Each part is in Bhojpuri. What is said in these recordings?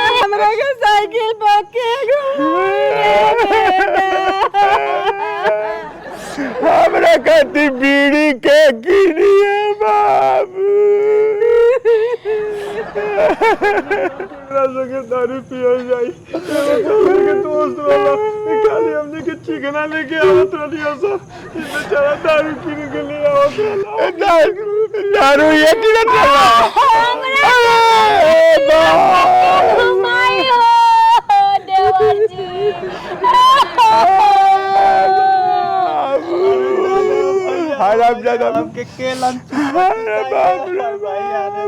साइकिल पके हमरा खाती बीड़ी के गिरिए बाबू के दारू पियल जाई के दोस्त वाला खाली हमने के चिकना लेके आवत रहियो सब बेचारा दारू किन के ले आवत रहा दारू ये किन चला घुमाई हो देवर जी हराम ज्यादा के केलन अरे बाप रे भाई आने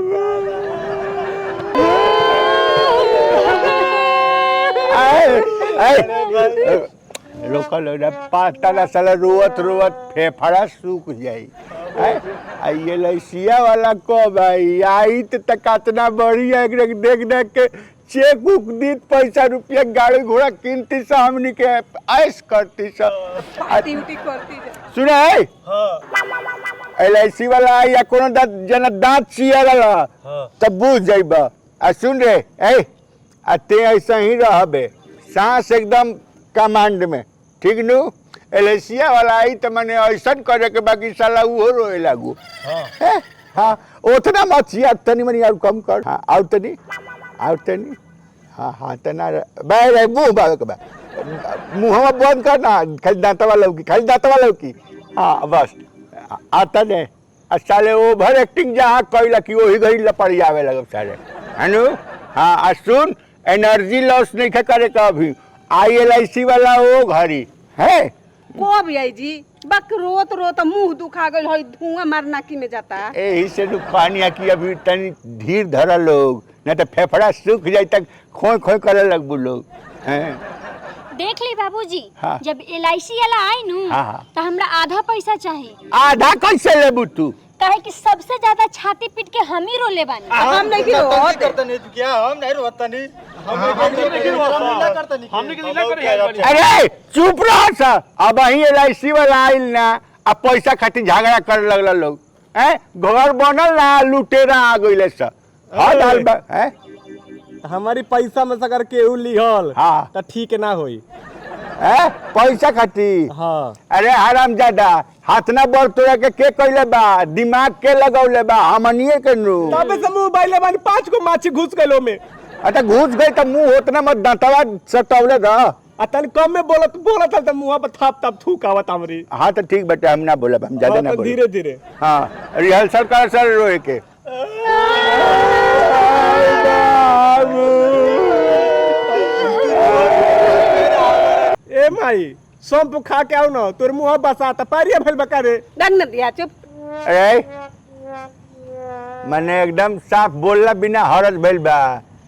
लोकल पाता साला रोवत रोवत फेफड़ा सूख जाई ये लैसिया वाला कब आई आई तो कतना बढ़िया एक देख देख के चेक उक दी पैसा रुपया गाड़ी घोड़ा किनती सा हमनी के ऐश करती सा सुना है LIC वाला या कोनो जना दांत चियाला तब बुझ जाइबा आ सुन रे आ ते ऐसा ही रहबे सांस एकदम कमांड में ठीक नु LIC वाला आई तो मैंने ऐसा करे के बाकी साला वो रोए लागू हाँ उतना मत चिया तनी मनी और कम कर हाँ आउ तनी हाँ तना बाय मुंह बावे के बा मुंहवा बंद करना खाली दांतवा लौकी हाँ बस आता ने साले ओवर एक्टिंग जहाँ कैला कि वही घड़ी लपड़ी आवे लगे साले है हाँ आ सुन एनर्जी लॉस नहीं करे कभी LIC वाला वो घड़ी है को भी जी बक रोत रोत मुंह दुखा गइल है धुआं मारना की में जाता यही से दुखानिया की अभी तनी धीर धरा लोग न तो फेफड़ा सूख जाए तक खोई खोई करे लगबू लोग हैं देख ली बाबूजी हाँ। जब LIC वाला आई नु हाँ। तो हमरा आधा पैसा चाहिए आधा कैसे लेबू तू काहे कि सबसे ज्यादा छाती पीट के हम ही रोले बानी हम नहीं करता नहीं तू क्या हम नहीं रोता नहीं अरे चुप रह सा अब ही LIC वाला आइल ना अब पैसा खातिर झगड़ा करे लगल लोग हैं घर बनल ना लुटेरा आ गइले सा हां डाल हैं हमारी पैसा में सकर केहू लिहल हाँ तो ठीक ना होई हैं पैसा खातिर हाँ अरे हरामजादा हाथ ना बढ़ तोरा के कइले बा दिमाग के लगौले बा हमनिए के नु तबे से मुंह बाइले बानी 5 को माछी घुस गइलो में अच्छा घुस गई तो मुंह उतना मत दांतवा सटौले दा तन कम में बोलत त मुंह पर थाप थूक आवत हमरी हाँ तो ठीक बेटा हम ना बोलब हम ज्यादा ना बोलब धीरे धीरे हाँ रिहर्सल कर सर रोए के ए माई सौंप खा के आओ ना तोर मुंह बसा त पारिया भइल बका रे डंग न दिया चुप अरे मैंने एकदम साफ बोलना बिना हरज भइल बा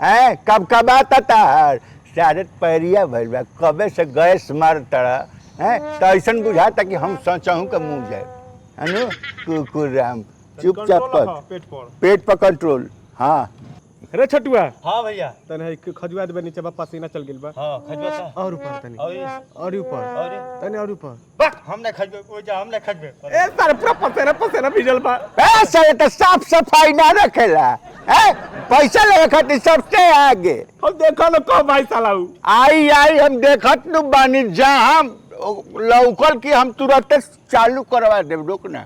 हैं कब आता तार सारे पैरिया भइल बा कबे से गैस मार तड़ा हैं तो ऐसा बुझाता कि हम सोचहूं के मुंह जाए है नु कुकुर राम चुपचाप कर पेट पर कंट्रोल हाँ रे छटुआ हाँ भैया तने खजुआ दे नीचे बा पसीना चल गेल बा हाँ खजबा सा और ऊपर तनी और ऊपर तने और ऊपर बक हम नहीं खजबे ओ जा हम नहीं खजबे ए सर पूरा पसीना भिजल बा ऐसा तो साफ सफाई ना रखेला हैं पैसा लेवे खातिर सबसे आगे हम देखो न को भाई साला आई हम देखत नु बानी जहां लौकल की हम तुरंत चालू करवा देब रोकना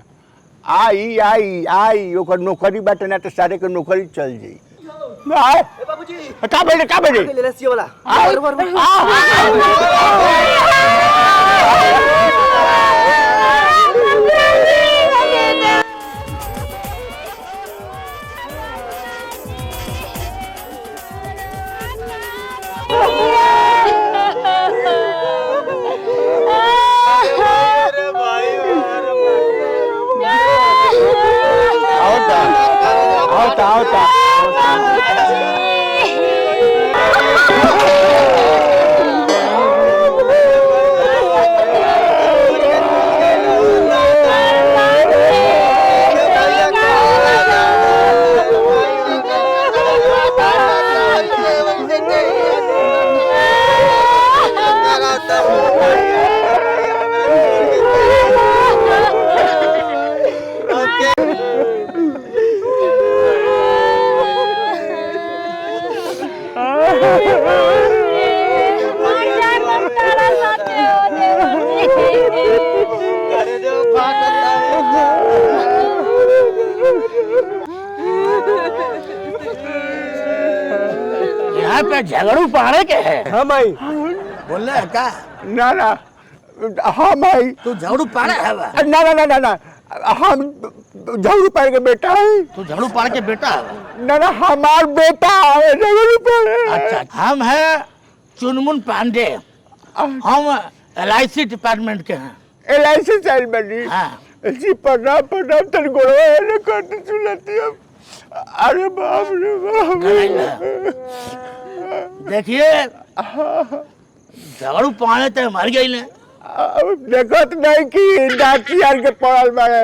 आई ओकर नौकरी बाटे ना तो सारे के नौकरी चल जाई बाबूजी का बेटे LIC वाला आओ मर जाए मत तारा साथे हो देवर अरे देव भागता यहाँ पे झगड़ू पहाड़े के है। हाँ भाई बोल रहे का ना ना हाँ भाई तू झगड़ू पहाड़े है बा? ना ना ना ना ना हम झगड़ू पार के बेटा है। तू झगड़ू पहाड़ के बेटा है बा? ना ना हमार बेटा है झगड़ू पार। अच्छा हम है चुनमुन पांडे, हम LIC डिपार्टमेंट के हैं। LIC साइड बनी हाँ जी प्रणाम प्रणाम तेरे गोड़वा ने करते सुनती अब। अरे बाप रे बाप। देखिए झगड़ू पहाड़े तो मर गई ने। अब देखत नहीं कि डाची यार के पड़ल बारे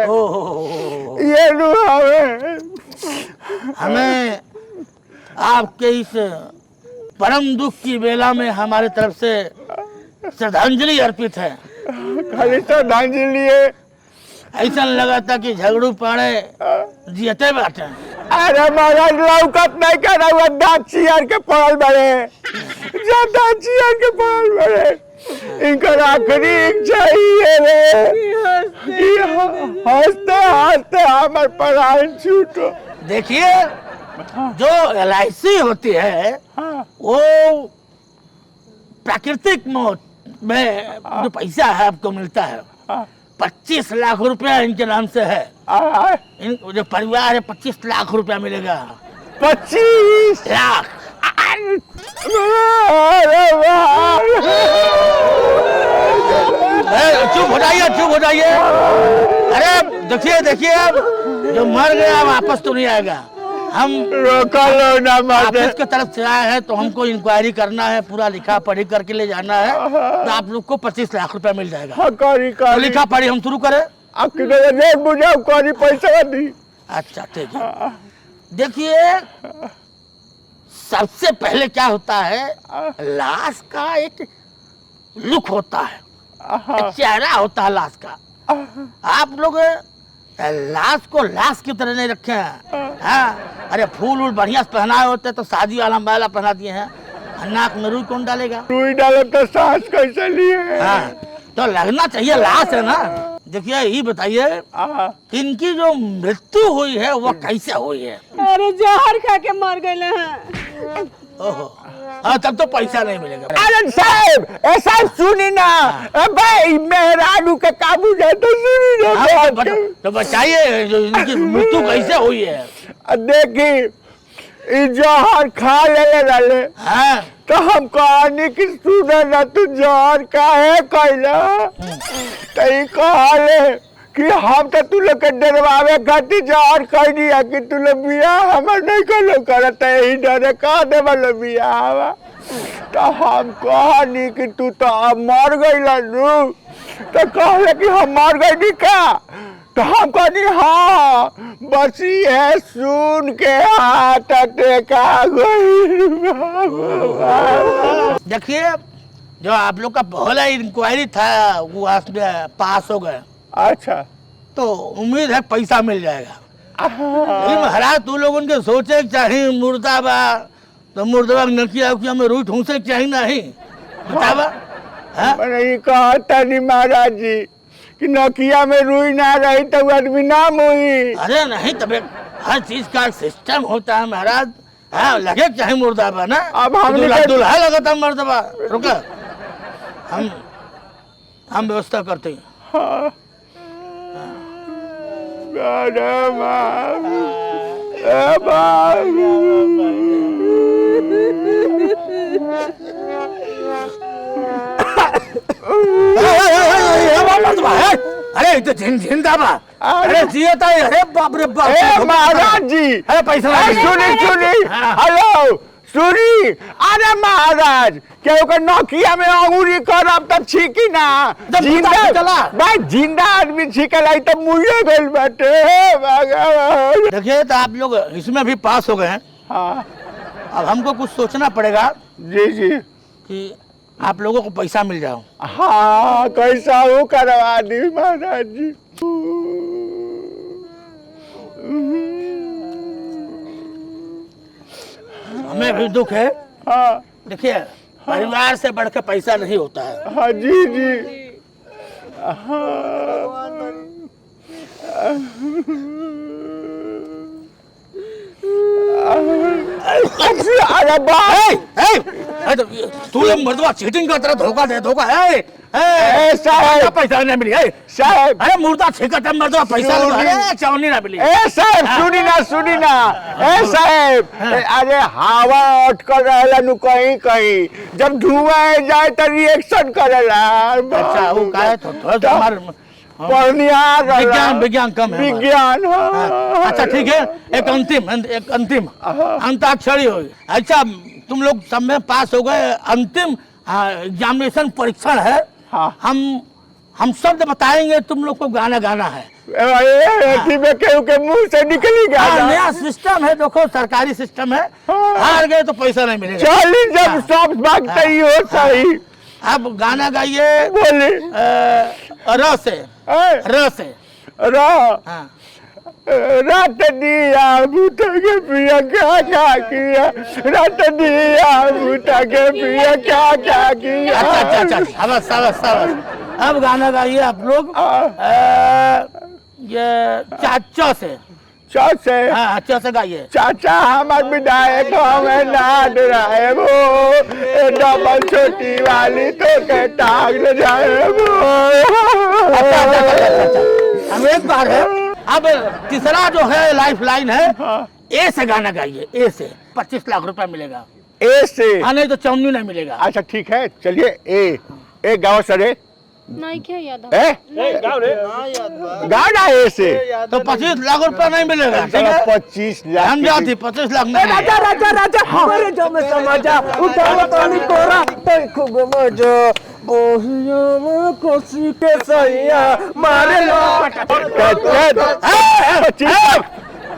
ये नु हमें आपके इस परम दुख की बेला में हमारे तरफ से श्रद्धांजलि अर्पित है। खाली श्रद्धांजलि है। ऐसा लगा था कि झगड़ू पहाड़े जियते बाटे। अरे महाराज लौकत नहीं कर रहा डाची यार के पड़ल बारे डाची यार के पड़ल बारे इनका आखिरी इच्छा ही है रे कि हंसते हंसते हमारे प्राण छूटो। देखिए जो LIC होती है वो प्राकृतिक मौत में जो पैसा है आपको मिलता है 25 लाख रुपया इनके नाम से है। इन जो परिवार है 25 लाख रुपया मिलेगा। 25 लाख। चुप हो जाइए। अरे देखिए देखिए अब जो मर गया वापस तो नहीं आएगा। हम रोका लो ना ऑफिस की तरफ से आए हैं तो हमको इंक्वायरी करना है, पूरा लिखा पढ़ी करके ले जाना है तो आप लोग को 25 लाख रुपया मिल जाएगा। तो लिखा पढ़ी हम शुरू करें। पैसा दी। अच्छा ठीक है। देखिए सबसे पहले क्या होता है, लाश का एक लुक होता है, एक चेहरा होता है लाश का। आप लोग लाश को लाश की तरह नहीं रखे हैं। हाँ अरे फूल वूल बढ़िया से पहनाए होते तो शादी वाला माला पहना दिए हैं। नाक में रुई कौन डालेगा? रुई डाले तो सांस कैसे लिए? हाँ तो लगना चाहिए लाश है ना। देखिए ये बताइए इनकी जो मृत्यु हुई है वो कैसे हुई है? अरे जहर खा के मर गए हैं। ओहो हाँ तब तो पैसा नहीं मिलेगा। अरे साहब ऐसा सुनी ना भाई मेहरानू के काबू जाए तो सुनी ना। हाँ, तो बताइए जो इनकी मृत्यु कैसे हुई है? देखी जहर खा ले डाले हाँ तो हम कहानी की सुने ना तू जहर का है कैला तो कहले कि हम तो तू लोग के डरवावे खातिर जहर कह दिया कि तू लोग बिया हमार नहीं कलो करत यही डरे कह दे वालो बिया हवा तो हम कहानी कि तू तो अब मर गईला नू तो कहले कि हम मर गई का तो हम कहनी हाँ बसी है सुन के हाथ टेका गई। देखिए जो आप लोग का पहला इंक्वायरी था वो पास हो गए। अच्छा तो उम्मीद है पैसा मिल जाएगा। लेकिन महाराज तू लोग उनके सोचे चाहिए मुर्दाबा तो मुर्दाबा नकिया उकिया में रूट हूँ से चाहिए नहीं बतावा। मैंने कहता नहीं महाराज जी कि नकिया में रुई ना रही तो आदमी ना मोही। अरे नहीं तब हर चीज का सिस्टम होता है महाराज। हाँ लगे चाहे मुर्दाबा ना। अब हम दुल्हा लगा था मुर्दाबा। रुका हम व्यवस्था करते हैं। हाँ। अरे तो जिंदाबा। अरे जियता है। अरे बाप रे बाप महाराज जी। अरे पैसा सुनी हेलो सुनी। अरे महाराज क्या नौकिया में अंगूरी करब तब छीकी ना जिंदा भाई जिंदा आदमी छीकल तो मुझे गल बाटे। देखिए तो आप लोग इसमें भी पास हो गए हैं। हाँ अब हमको कुछ सोचना पड़ेगा जी जी कि आप लोगों को पैसा मिल जाओ। हाँ कैसा हो करवा दी महाराज जी। हमें भी दुख है। हाँ देखिए परिवार से बढ़ के पैसा नहीं होता है। हाँ जी जी हाँ अरे बाप तू ये मर्दवा चीटिंग का तरह धोखा दे धोखा है साहब पैसा नहीं मिली साहब अरे मुर्दा छिकट है मर्दवा पैसा चवनी ना मिली साहब सुनी ना साहब अरे हवा अटकल रहेला नु कहीं कहीं जब धुआं जाए तो रिएक्शन करेला। अच्छा वो का है तो हमार विज्ञान विज्ञान कम है विज्ञान अच्छा ठीक है एक अंतिम अंताक्षरी हो। अच्छा तुम लोग सब में पास हो गए। अंतिम एग्जामिनेशन परीक्षण है। हम शब्द बताएंगे तुम लोग को गाना गाना है। के मुंह से निकलेगा। नया सिस्टम है देखो सरकारी सिस्टम है। हार गए तो पैसा नहीं मिलेगा। चलिए जब सब भागते ही हो सही। अब गाना गाइए बोले र से रात दिया बूटा के पिया क्या क्या किया रात दिया बूटा के पिया क्या क्या किया। अच्छा अब गाना गाइए आप लोग ये चाचा से अच्छा से गाइए। चाचा हमारे विधायक हमें ना डराए वो डबल छोटी वाली तो के टांग ले जाए वो। हम एक बार है अब तीसरा जो है लाइफ लाइन है ए से गाना गाइए। ए से 25 लाख रुपया मिलेगा। ए से नहीं तो चौनी नहीं मिलेगा। अच्छा ठीक है चलिए ए गाँव सरे नहीं क्या याद गाँव ना ए से तो 25 लाख रुपया नहीं मिलेगा। ठीक है 25 लाख हम जाती 25 लाख नहीं राजा अरे जो मैं समझा उठाओ तो नहीं कोरा तो खूब मजा बोहिया में कोसी के सैया मारे लो।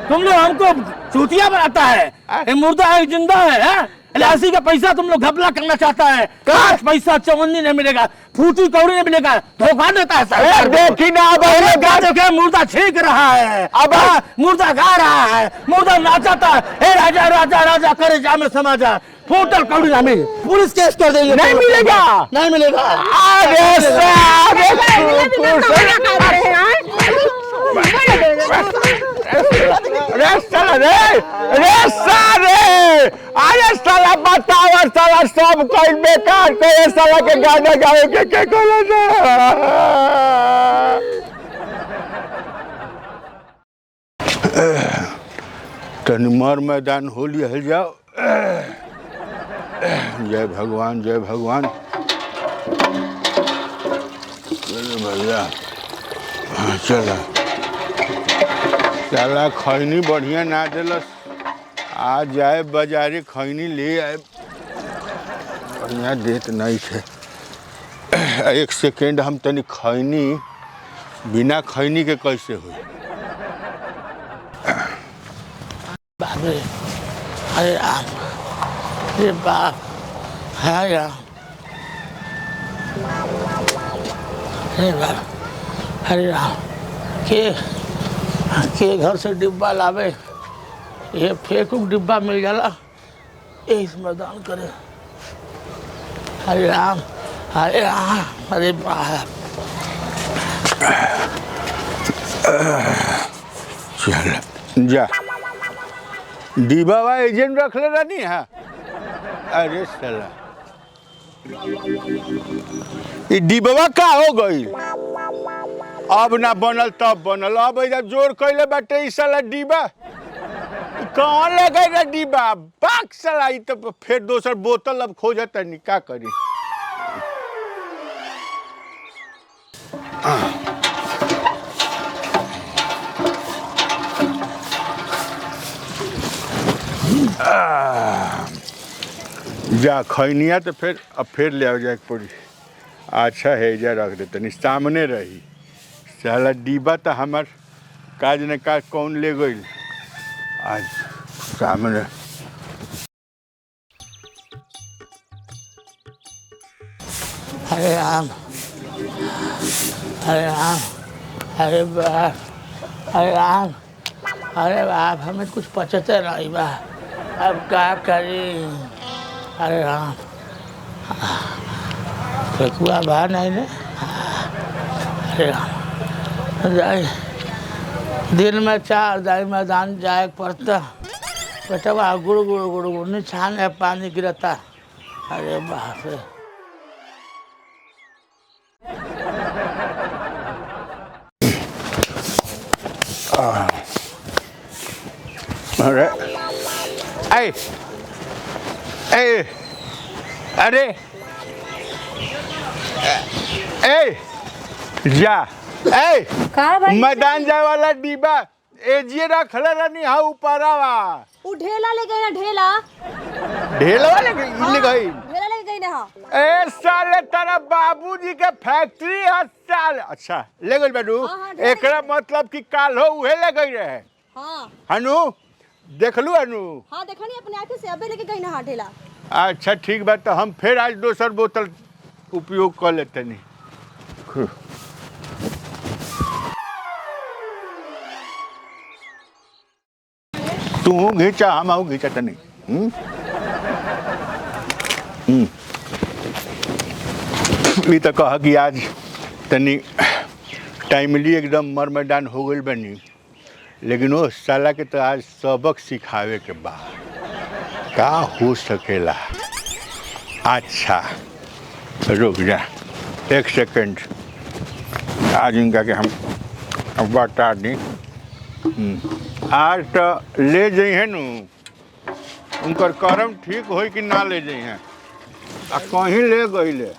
तुम लोग हमको चूतिया बनाता है। ये मुर्दा है जिंदा है। एलआईसी का पैसा तुम लोग घपला करना चाहता है। काश पैसा चवन्नी नहीं मिलेगा फूटी कौड़ी नहीं मिलेगा धोखा देता है सरकार। देखी ना देखिए मुर्दा छींक रहा है अब मुर्दा गा रहा है मुर्दा नाचाता है। हे राजा राजा राजा करे जा में समाजा फूटल कौड़ी ना मिले पुलिस केस कर देंगे। नहीं मिलेगा नहीं मिलेगा। अरे साला बताओ साला सब कोई बेकार करे साला के गाना गावे के कोला तन मर मैदान होली हल जाओ। जय भगवान भैया चला साला खैनी बढ़िया ना दिलस आ जाए बाजारे खैनी ले आए बढ़िया देत नहीं थे। एक सेकेंड हम तनी खैनी बिना खैनी के कैसे हुई। अरे राम ये बाप है यार अरे राम के घर से डिब्बा लावे ये फेंकू डिब्बा मिल जाला इस मैदान करे। हरे राम अरे बाप चल जा डिब्बा एजेंट रख ले रानी है। अरे साला ये डिब्बा का हो गई अब ना बनल तब बनल अब जब जोर कैले बाटे ई साला डिब्बा कौन लगे रे डिब्बा बाक साला ई तो फिर दोसर बोतल अब खोजत नहीं का करी। जा खैनिया तो फिर अब फिर ले आओ जाए पड़ी। अच्छा है जा रख दे तनी सामने रही साला डिब्बा तो हमार काज ने काज कौन ले गई आज सामने। हरे राम अरे बाप अरे राम अरे बाप हमें कुछ पचते नहीं बा अब क्या करी। अरे राम, ठेकुआ बा नहीं ने। अरे राम, जाए दिन में 4 दाई मैदान जाए पड़ता, बेटवा गुड़ गुड़ गुड़ गुड़ निछान है पानी गिरता। अरे बाप रे। अरे अरे जा का भाई मैदान जाए वाला डिब्बा एजिए रखल रहनी हा ऊपरवा। उ ढेला ले गई ना, ढेला ढेलवा ले गई। ढेला ले गई ना। ए साले तेरा बाबूजी के फैक्ट्री है साल। अच्छा ले गई बेटू। हाँ, ढेला एकरा मतलब कि काल हो उहे ले गई रहे। हाँ हनु देखलू हनु। हाँ देखनी अपने आंखें से, अबे लेके गई ना हाँ ढेला। अच्छा ठीक बात, तो हम फिर आज दोसर बोतल उपयोग कर लेते नहीं। तू घींचा हम घींचा तनी। ई तो कह कि आज तनी टाइमली एकदम मर मैदान हो गई बनी, लेकिन वो साला के तो आज सबक सिखावे के बा का हो सकेला। अच्छा रुक जा 1 सेकंड, आज इनका के हम बता दी। आज तो ले जाइए नु, उनकर कर्म ठीक हो कि ना ले जाइए, आ कहीं ले गई।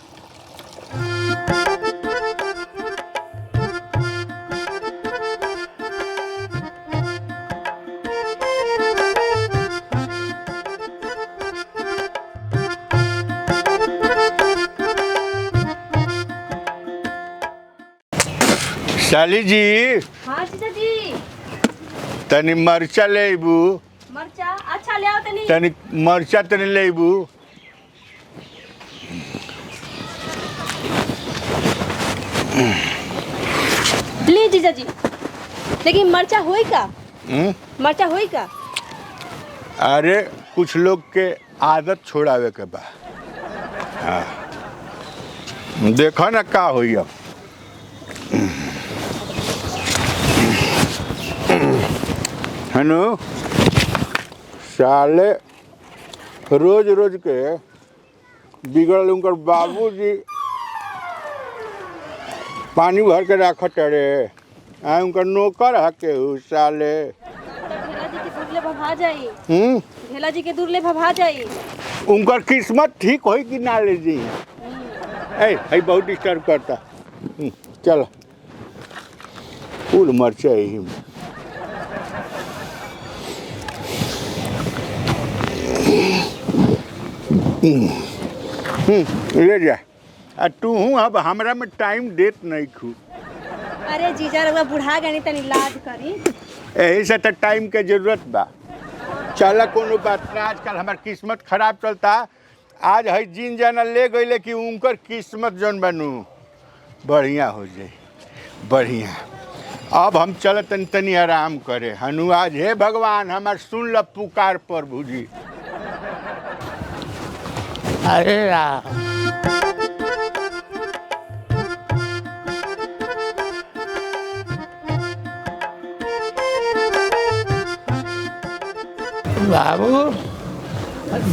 साली जी हाँ जीजा जी। तनी मरचा लेबू। मरचा अच्छा ले आओ तनी। तनी मरचा तनी लेबू। ली जीजा जी, लेकिन मरचा होई का? मरचा होई का? अरे कुछ लोग के आदत छोड़ावे के बा। हाँ देखो ना का होई। अब हनु साले रोज रोज के बिगड़ल उनकर बाबूजी पानी भर के रखत रे। उनकर नौकर है के साले। ढेला जी के दूर ले भभा जाई। हम्म ढेला जी के दूर ले भभा जाई। उनकर किस्मत ठीक होई कि ना ले जी। ऐ बहुत डिस्टर्ब करता। चलो फूल मरचा ही ले जा। आ तू अब हमरा में टाइम देत नहीं खू। अरे जीजा रउआ बुढ़ा गनी, तनी लाज करी। यही से तो टाइम के जरूरत बा। चल कोनो बात ना, आजकल हमार किस्मत खराब चलता। आज है जिन जाना ले गई कि उनकर किस्मत जौन बनू बढ़िया हो जाए बढ़िया। अब हम चलत तनी आराम करे। हनु आज हे भगवान हमार सुन ल पुकार प्रभु जी। अरे राम, बाबू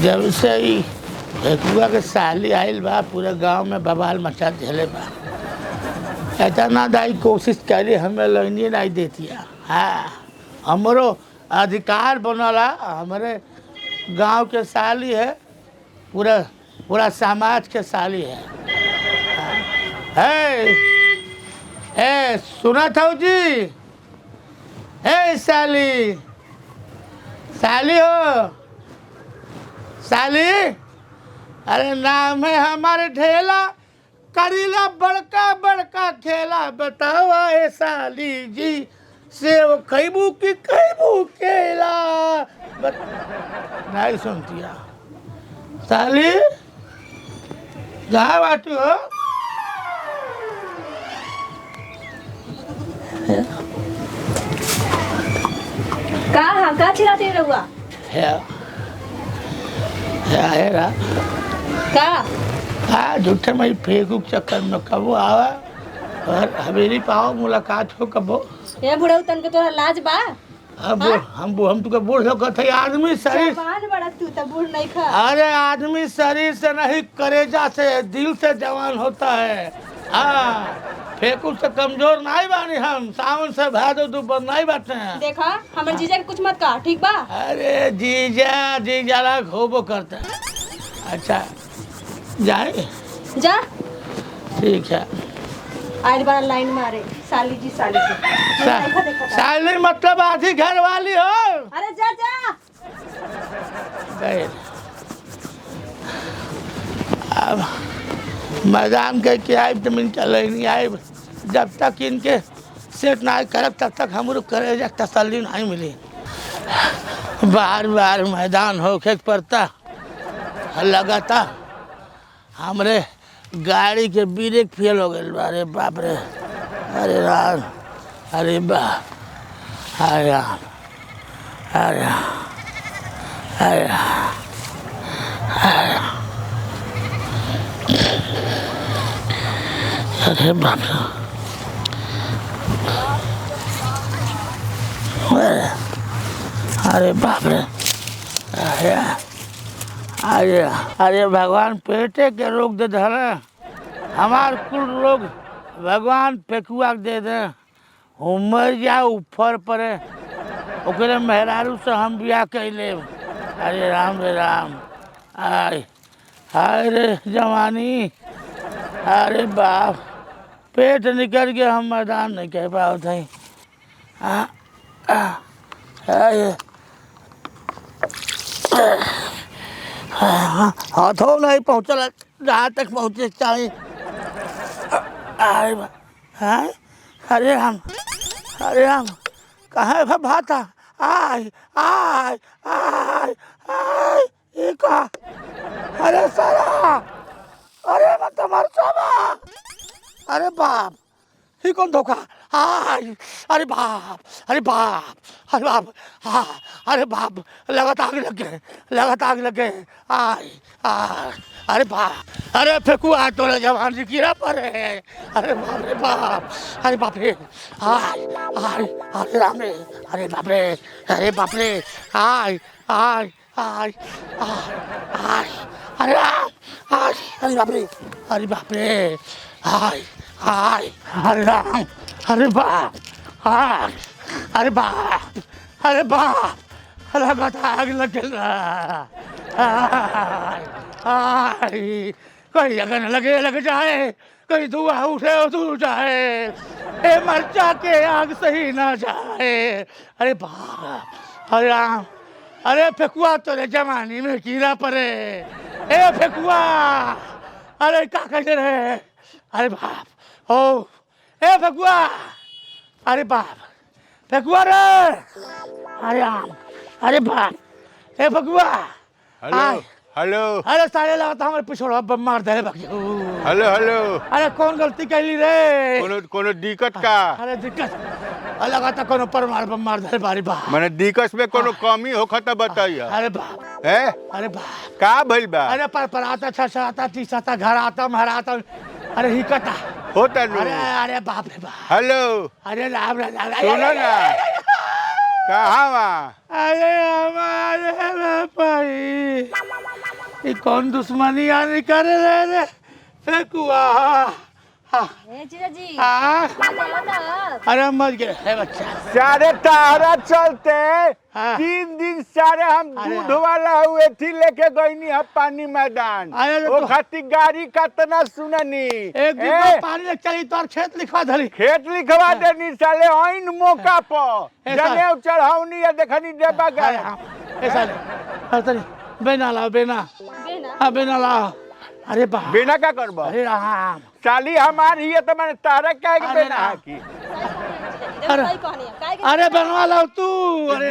जब से ही ठेकुआ के साली आइल बा, पूरे गांव में बवाल मचा झेले बा। ऐसा ना दाई कोशिश करी हमें लगनी नहीं देती। हाँ हमरो अधिकार बनला, हमारे गांव के साली है, पूरा समाज के साली है। ए सुना था जी? ए साली, साली हो साली। अरे नाम है हमारे ढेला, करीला बड़का बड़का खेला। बताओ ए साली जी, सेव खैबू की खैबू केला। नहीं सुनती साली, कहाँ बाटू हो? का चिल्लाते रहुआ? है रा का हाँ झूठे में फेंकू चक्कर में कबो आवा और हवेली पाओ मुलाकात हो कबो ये बुढ़ऊ तन के तोरा लाज बा अब हम तुके बूढ़ हो कथे आदमी शरीर जवान बड़ा तू त बूढ़ नहीं खा अरे आदमी शरीर से नहीं करेजा से दिल से जवान होता है हाँ फेंकू से कमजोर नहीं बानी हम सावन से भादो दोपहर नहीं बाटे हैं देखा हमर जीजा के कुछ मत कहा ठीक बा अरे जीजा ला होबो करता है अच्छा जाए जा ठीक है आज बड़ा लाइन मारे साली जी देखा देखा साली मतलब आधी घर वाली हो अरे जा जा गए अब मैदान के क्या जमीन चले नहीं आए जब तक इनके सेट ना करब तब तक हम करे जा तसल्ली नहीं मिली बार बार मैदान होके पड़ता लगाता हमरे गाड़ी के ब्रेक फेल हो गए अरे बाप रे अरे राम अरे बाप अरे राम अरे राम अरे राम अरे बाप रे अरे बाप रे अरे अरे अरे भगवान पेटे के रोग दे धरे हमार कुल रोग भगवान फेकुआ दे दे उमर जा ऊपर पड़े ओकरे मेहरारू से हम बियाह कैले अरे राम रे राम आय हाय रे जवानी अरे बाप पेट निकल गया हम मैदान नहीं कह पाओ थे हाथों नहीं पहुँचल जहाँ तक पहुँचे चाहिए अरे हम कहाँ है भाता आय आय आय आय ये का अरे सारा अरे मत मर जावा अरे बाप ही कौन धोखा आय अरे बाप अरे बाप अरे बाप हाँ अरे बाप लगातार आग लगे आय आय अरे बाप अरे फेंकू आज तो जवान जी गिरा पड़े अरे बाप अरे बाप रे आय आय अरे राम रे अरे बाप रे आय आय आय आय अरे राम आय अरे बाप रे आय आय अरे राम अरे बाप आय अरे बाप लगातार आग लगे कहीं लगन लग जाए कहीं धुआं उठे दूर जाए ए मरचा के आग सही ना जाए अरे बाप अरे राम अरे फेकुआ तोरे जवानी में कीड़ा पड़े ए फेकुआ अरे क्या कहते रहे अरे बाप ओ ए फेकुआ अरे बाप फेकुआ रे अरे राम अरे बाप ए फेकुआ हेलो हेलो अरे सारे लगता हमारे पिछोड़ा बम मार दे बाकी हेलो हेलो अरे कौन गलती कैली रे कोनो दिक्कत का अरे दिक्कत लगाता कोनो परमार बम मार दे बारी बा माने दिक्कत में कोनो कमी हो खता बताइए अरे बाप है अरे बाप का भइल बा अरे पर आता छछा आता तीस आता घर आता महराता अरे हिकता होता नु अरे अरे बाप रे बाप हेलो अरे राम राम सुनो ना कहाँ वा अरे हमारे भाई ये कौन दुश्मनी आने करे रे फेकुआ ए जीजा जी हाँ बताओ अरे मर गए है बच्चा सारे तारा चलते हाँ। 3 दिन सारे हम अरे दूध वाला हुए थी लेके गईनी हम पानी मैदान अरे तो- वो खाती गाड़ी कतना सुननी एक दिन में पानी लग चली तो खेत लिखवा धरी खेत लिखवा देनी साले आइन मौका पर ऐसा- जनेऊ चढ़ावनी या देखनी देबा गए ऐसा नहीं बेना लाओ बेना बेना हाँ बेना लाओ अरे बाप बिना का करबा अरे राम साली हमारी है तो मैंने तारा क्या के अरे बिना राम। की अरे सही कहनी है काहे के अरे बनवा लो तू अरे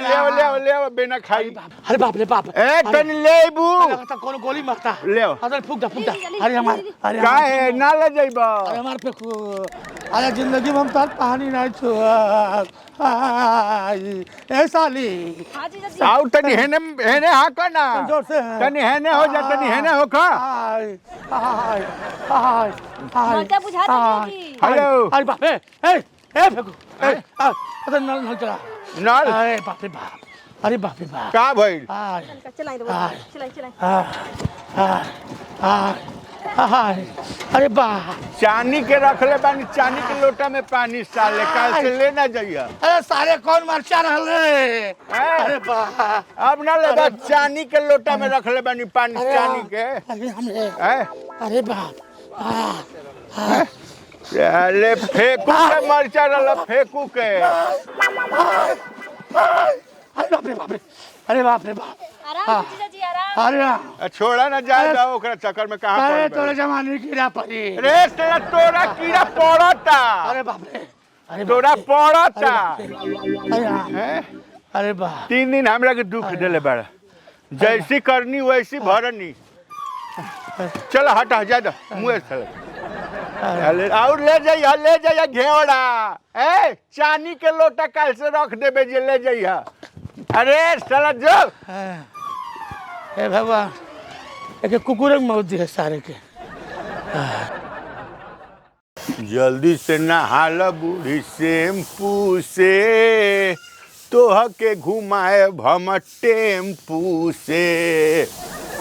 ले बिना खाई अरे बाप रे बाप ए तनी लेबू लगता कौन गोली मारता ले अरे फूक दा अरे हमार अरे का है ना ले जाइबा अरे हमार पे अरे जिंदगी में हम तार पानी नहीं छुआ ए साली हां जीजा जी आउ तनी हेने हा का ना जोर से तनी हेने हो जा तनी हेने हो का हाय हाय हाय मरचा बुझा दे जी हेलो अरे बाप रे ए फेंकू अरे नल चला नल अरे बाप रे बाप अरे बाप रे बाप का भइल हाय चलाई दो चलाई हाय अरे बाप चानी के रखले बानी चानी के लोटा में पानी साले काल से लेना जाइया अरे सारे कौन मरचा रहल रे अरे बाप अब ना ले बा चानी के लोटा में रखले बानी पानी चानी के अरे हमरे हैं अरे बाप ले फेंकू के मरचा रहल फेंकू के अरे बाप रे बाप रे अरे बाप रे बाप आराम जीजा जी आराम अरे छोड़ा ना जाए दो ओकरा चक्कर में कहां अरे पड़ तोरे जमाने कीड़ा पड़ी रे तेरा तोरा कीड़ा पड़ता अरे बाप रे अरे तोरा पड़ता अरे अरे बाप 3 दिन हमरा के दुख देले बड़ा जैसी करनी वैसी भरनी चल हट जा दो मुंह से और ले जाइए घेवड़ा ए चानी के लोटा काल से रख देबे जे ले जाइए अरे साला जो हे भगवान एक कुकुर मौत दिए सारे के जल्दी से नहाला बूढ़ी शैम्पू से तोह के घुमाए भम टेम्पू से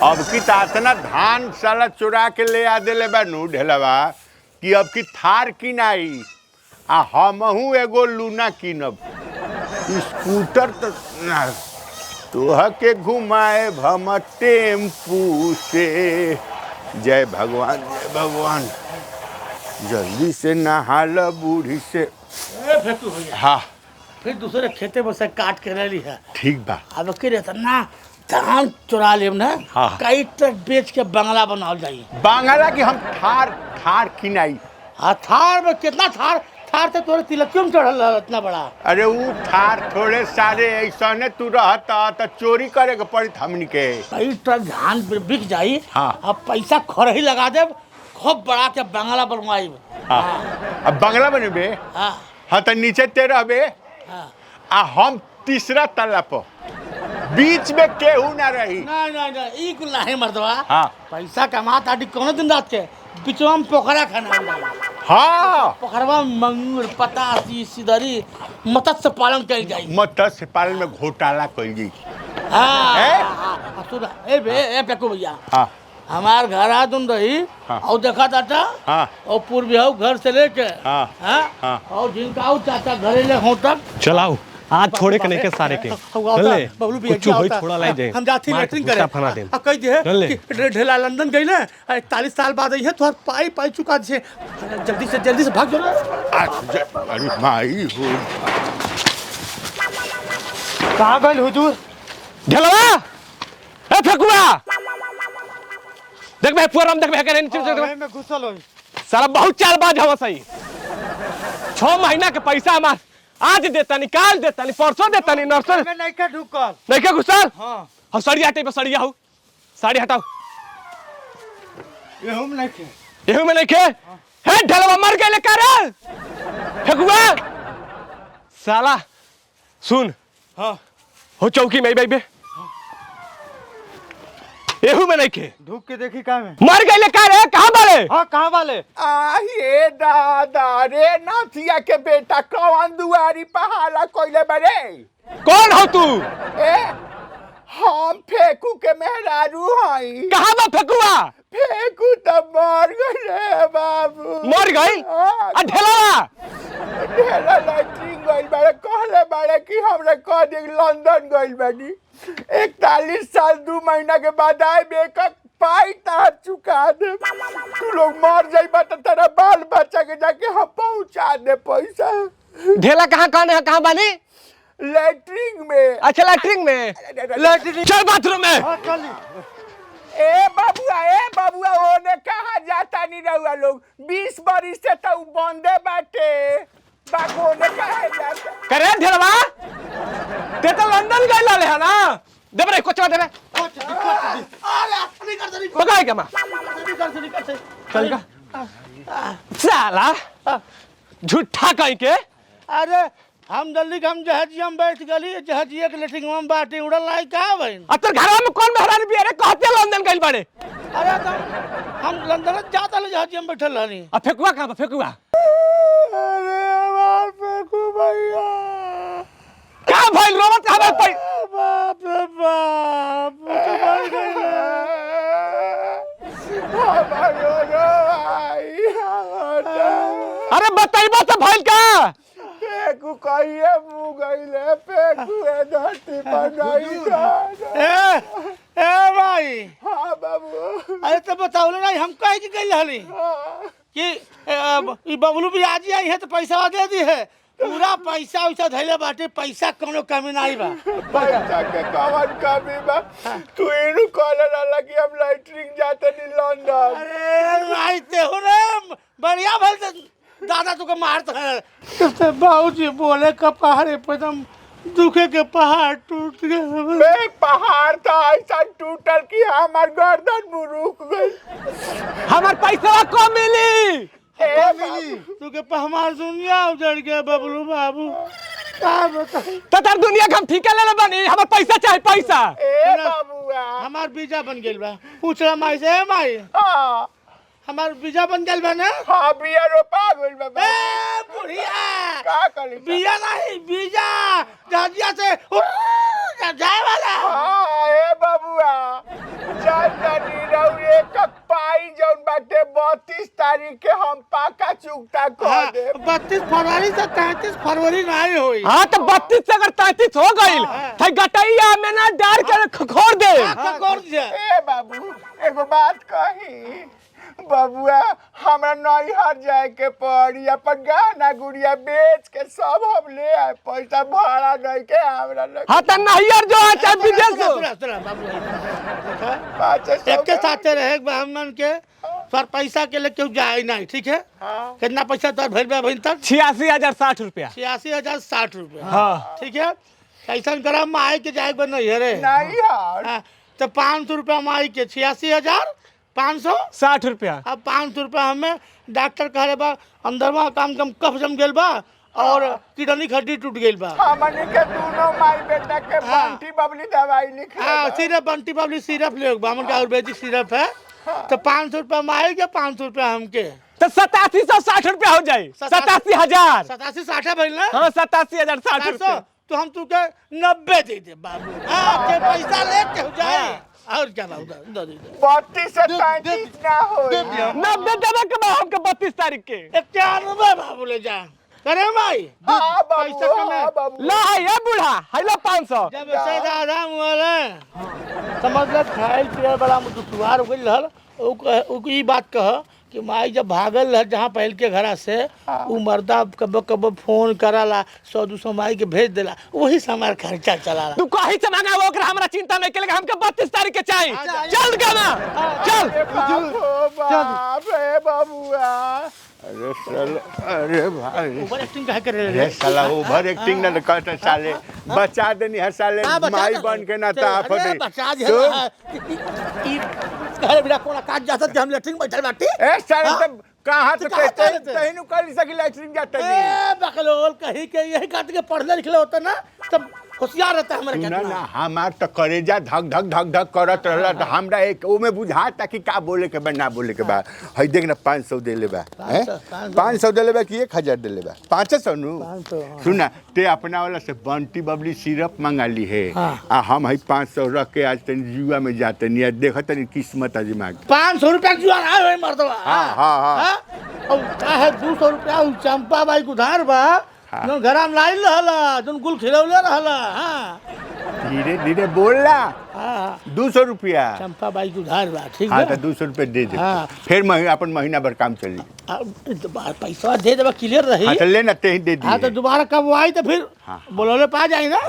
अब की तातना धान साला चुरा के ले आ देले बानू ढेलवा कि अब की थार किनाई आ हमहू एगो लूना किनब स्कूटर तो ना तोह के घुमाए भम टेम्पू से जय भगवान जल्दी से नहाला बूढ़ी से फेंकू भैया हाँ फिर दूसरे खेते में से काट के ले ली है ठीक बा अब के रहता ना धान चुरा लेब ना हाँ। कई ट्रक बेच के बंगला बनावल जाई बांगला की हम थार किनाई हाँ थार में कितना थार से तोरे तिलकियों में चढ़ल रहा इतना बड़ा अरे वो थार थोड़े सारे ऐसा तू रहता तो चोरी करे के पड़ी हमनी के कई ट्रक धान बिक जाई हाँ। अब पैसा खरही लगा देब खूब बड़ा के बंगला बनवाई हाँ अब बंगला बनेबे हाँ हाँ तो नीचे ते रहबे हाँ आ हम तीसरा तल्ला पर बीच में केहू ना रही नहीं ई कुल नहीं मर्दवा हाँ पैसा कमा ताटी कोनो दिन रात के बिचवा में पोखरा खाना हाँ पोखरवा में मंगूर पतासी सिदरी मत्स्य पालन कइल जाई मत्स्य पालन में घोटाला कइल जाई हाँ सुना ए पेकू भैया हाँ हमार घर आ तुम रही हाँ। और देखा चाचा हाँ और पूर्वी हो घर से लेके हाँ। हाँ? हाँ। और जिनका हो चाचा घरे ले हो तक चलाओ आज छोड़े के नहीं के सारे के चले बबलू भी कुछ होई छोड़ा लाई दे हम जाती मार लेटरिंग के करे फना दे अब कह दे चल ले। कि ढेला लंदन गई ना 41 साल बाद आई है तो पाई चुका छे जल्दी से भाग जाओ अरे माई हो कहाँ गइल हुजूर ढेलवा ए फेकुआ देख भाई पूरा देख भाई करे नीचे देख में घुसल होई सारा बहुत चालबाज हवा सही 6 महीना के पैसा हमार आज देता निकाल देता नहीं परसों देता नहीं नर्सरी में नहीं का ढुकल नहीं क्या घुसल हां हम साड़ी हटे पे साड़ी आओ साड़ी हटाओ ये हम नहीं के एहू में नहीं खे हे ढेलवा मर गए ले कर फेकुआ साला सुन हां हो चौकी में बैबे एहू में नहीं खे ढुक के देखी का में मर गए का रे कहां बाले हां कहां वाले आहे दादा रे नाथिया के बेटा कौन दुआरी पहाला कोइले बरे कौन हो तू ए हम फेकू के मेहरारू हई कहां बा फेकुआ फेकू तो मर गए बाबू मर गई हाँ, आ ढेलवा ढेला लैट्रिन गइल बारे कहले बारे कि हमरा कह दे लंदन गइल बानी 41 साल 2 महीना के बाद आए बेकक पाई तार चुका दे तू लोग मर जाइबा तो तेरा बाल बच्चा के जाके हम पहुंचा दे पैसा ढेला कहां बानी लैट्रिन में अच्छा लैट्रिन में लैट्रिन चल बाथरूम में हां चली ए बाबुआ ओने कहाँ जाता नहीं रहुआ लोग 20 बरिस से तो बंदे बाटे बागोने का है जाता करे ढेरवा ते तो लंदन गई लाले है ना दे बरे कोचवा दे बे पकाए क्या मां चल का साला झूठा कहीं के अरे हम जल्दी हम जहाजिया में बैठ गली जहाजिया के लेटिंग में बाटी उड़ल लाई का भाई अतर घरवा में कौन मेहरान भी अरे कहते लंदन गइल बाड़े अरे तो हम लंदन जाता ले जहाजिया में बैठल रहनी आ फेकुआ कहां बा फेकुआ अरे हमार फेकू भैया का भइल रोवत हमार पै बाप रे बाप मर गई अरे बताइबो तो भइल का पेकू कहिए मुँह गईले पेकू ए धरती पर गई ए भाई हाँ बाबू अरे तो बताओ ना हम कहे की गई हली कि ई बबलू भी आज ही आई है तो पैसा दे दी है पूरा पैसा वैसा धैले बाटे पैसा कोनो कमी नहीं बा पैसा के कवन कमी बा तू इनु कहले रहला कि हम लाइटरिंग जाते नी लंदन अरे भाई ते हो ना बढ़िया भल दादा तुके मारत है बाबूजी बोले का पहाड़ एकदम दुखे के पहाड़ टूट गए बे पहाड़ था ऐसा टूटल कि हमार गर्दन मुरुक गई हमार पैसा को मिली तुके हमार दुनिया उजड़ गया बबलू बाबू का बताई तो तार दुनिया के हम ठीका ले ले बनी हमार पैसा चाहिए पैसा ए बाबूआ हमार वीजा बन गेल बा पूछ रहा माई से माई हाँ हमार वीजा बन गेल बा ना हाँ बिया रोपा गइल बा ए बुढ़िया का करी बिया नहीं वीजा जहाजिया से जाए वाला हाँ ए बाबूआ चल तनी रउरे कक पाई जौन बाटे 32 तारीख के हम पाका चुकता कर दे 32 फरवरी से 33 फरवरी नहीं हुई हाँ तो 32 से अगर 33 हो गई तो गटैया में ना डार के खोर दे ए बाबू एगो बात कही बबुआ हमरा नैहर जाए के पड़ी अपन गहना गुड़िया बेच के सब हम ले आए पैसा भाड़ा नहीं के हमरा लगे हाँ तो नैहर जो है चाहे विदेश हो एक के साथे रहे हमन के सर पैसा के लिए क्यों जाए नहीं ठीक है कितना पैसा तो भैल बहन तक 86,060 रुपया 86,060 रुपया हाँ ठीक है ऐसा करा माई के जाए बन नहीं रे नैहर तो 500 रुपया माई के 86,560 रुपया अब 500 रुपया हमें डॉक्टर कह रहे बा अंदरवा काम कफ जम गेल बा और किडनी हड्डी टूट गेल बा हमनी के दोनों माई बेटा के बंटी बबली दवाई लिखे हाँ सिर्फ बंटी बबली सिरप ले हमन का आयुर्वेदिक सिरप है तो 500 रुपया माई के 500 रुपया हमके तो 8760 रुपया हो जाए 87,000 87,60 भइल ना हाँ 87,060 रुपया तो हम तुके 90 दे दे बाबू हाँ के पैसा लेके हो जाए और क्या बाबू दे 32 से 33 ना हो 90 देवे के बाद हमके 32 तारीख के 91 बाबू ले जा करे माई हाँ बाबू पैसा कमे हाँ बाबू ला है ये बूढ़ा है लो 500 जब से दादा मुआले समझ ल खाइल पियल बड़ा दुखवार हो गइल रहल ओ ई बात कह कि माई जब भागल रह जहाँ पहल के घरा से उ मर्दा कब फोन कराला 100-200 माई के भेज देला वही से हमार खर्चा चलाला तू कहीं से मांगा वो ओकरा हमरा चिंता नहीं के हमके 32 तारीख के चाहिए चल गाना चल बाप रे बाबूआ अरे साला अरे भाई ओवर एक्टिंग काहे करे रे ये साला ओवर एक्टिंग ना करता साले बचा देनी है साले माई बन के ना ता फटे बचा दे ई घरे बिना कोना काट जात हम लेटिंग बैठल बाटी ए साले तब कहां से कहाँ कहते से? तही नु कर सकी लाइटिंग जाता नहीं ए बकलोल कहीं के यही काट के पढ़ले लिखले होता ना तब होशियार रहता हमारे ना ना कितना हमार तो करेजा धक धक धक धक करत रहला तो हमरा एक ओमे बुझाता कि का बोले के बा ना बोले के बा हई देख ना 500 दे लेबा 500 दे लेबा कि 1000 दे लेबा 500 नु 500 सुना ते अपना वाला से बंटी बबली सिरप मंगा ली है आ हम हई 500 रख के आज तनी जुआ में जाते नहीं देखत तनी किस्मत आजमा के 500 रुपया जुआ ना होई मर्दवा हाँ और का है 200 रुपया उ चंपा बाई को उधार बा जो घर में लाइल रहला जोन गुल खिलौले रहला हां धीरे धीरे बोलला हां 200 रुपया चंपा बाई को उधार बा ठीक हाँ है तो 200 रुपया दे दे हाँ। फिर अपन महीना भर काम चली पैसा दे देबा क्लियर रही हाँ तो लेना ते ही दे दी हाँ तो दोबारा कब आई तो फिर बोलोले पा जाई ना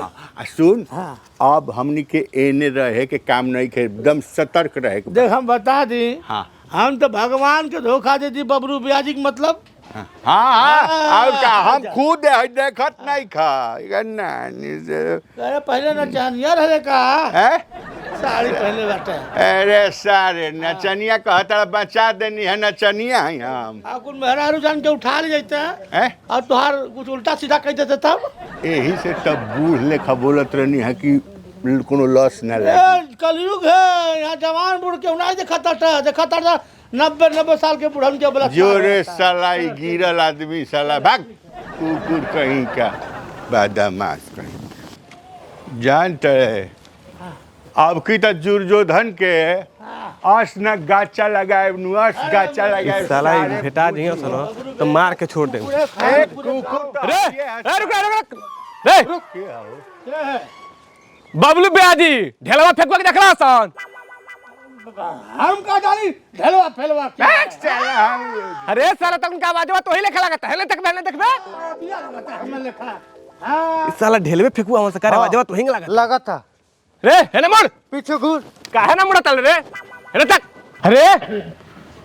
सुन हाँ। अब हमनी के एने रहे के काम नहीं के एकदम सतर्क रहे के देख हम बता दी हाँ हम तो भगवान के धोखा दे दी बबरू ब्याजी के मतलब हाँ और का हम खुद है देखत नहीं खा नानी से अरे पहले ना चानिया रहे का हैं साड़ी पहले बाटे अरे सारे नचनिया कहता बचा देनी है नचनिया है हम कुल मेहरारू जान के उठा ले जाते हैं हैं और तुहार कुछ उल्टा सीधा कह देते तब यही से तब बूढ़ लेखा बोलत रहनी है कि कोनो लॉस न लगे कलयुग है यहाँ जवान बूढ़ के नहीं देखा था 90 साल के बुढ़न के बोला जोरे साला ई गिरल आदमी साला भाग कुकुर कहीं का बदमाश कहीं जानते है अब की तो दुर्योधन के अस न गाचा लगाए नुअस गाचा लगाए साला ई भेटा दियो सुनो तो मार के छोड़ दे एक कुकुर रे रुक रे बबलू ब्याजी ढेलवा फेंकवा के देखला सन हम का जानी ढेलवा फेलवा अरे साला तक उनका आवाज तो ही लेखा लगता है ले तक पहले देखबे हमें लिखा इस साला ढेलवे फेंकुआ हमसे करे आवाज तो ही लगा था रे है ना मोड़ पीछे घूर काहे ना मुड़ा तल रे है तक अरे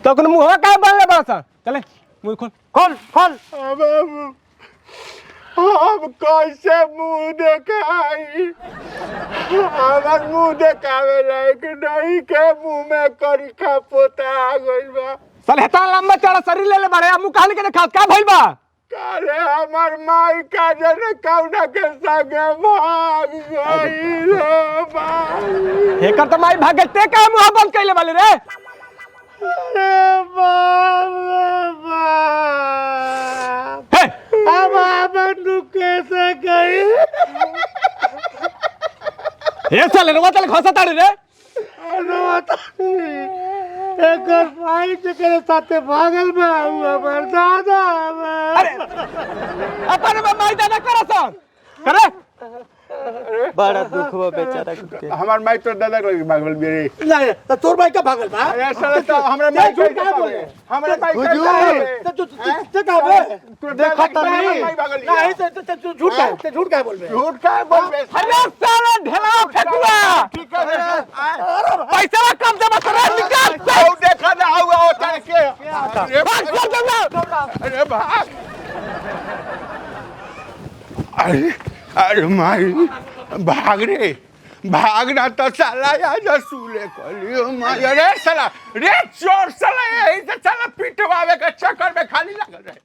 तो कौन मुंह काहे बन ले बड़ा सा चले मुंह खोल खोल अब कैसे मुंह देखाई हमार मुंह देखावे लायक नहीं के मुंह में करी खा पोता आ गइल बा साले हेता लंबा चौड़ा शरीर ले ले बड़े मुंह काहे के देखा का भइल बा अरे हमार माई का जने कौना के संगे भाग गई रे भाई हेकर तो माई भागे ते का मुंह बंद कइले वाले रे अरे बाप हे अब आपन कैसे गई हे साले रे वातल खसा ताड़ी रे एक भाई के साथे भागल बा हमर दादा अरे अपन में माई दादा करसन करे बड़ा दुख हुआ बेचारा के हमार माई तो दादा को भागल बेरे नहीं तो तोर भाई का भागल बा अरे साला तो हमरा माई झूठ का बोले हमरा माई तो तू का बे तू देखा त नहीं नहीं तो झूठ का बोल बे झूठ का बोल बे अरे साला ढेला फेंकुआ ठीक है पैसा कम जमा कर निकाल आओ देखा ना आओ होता के अरे भाग अरे माई भाग रे भागना तो साला या सूले कलियो माई अरे साला रे चोर साला यही से साला पिटवावे के चक्कर में खाली लगल रहे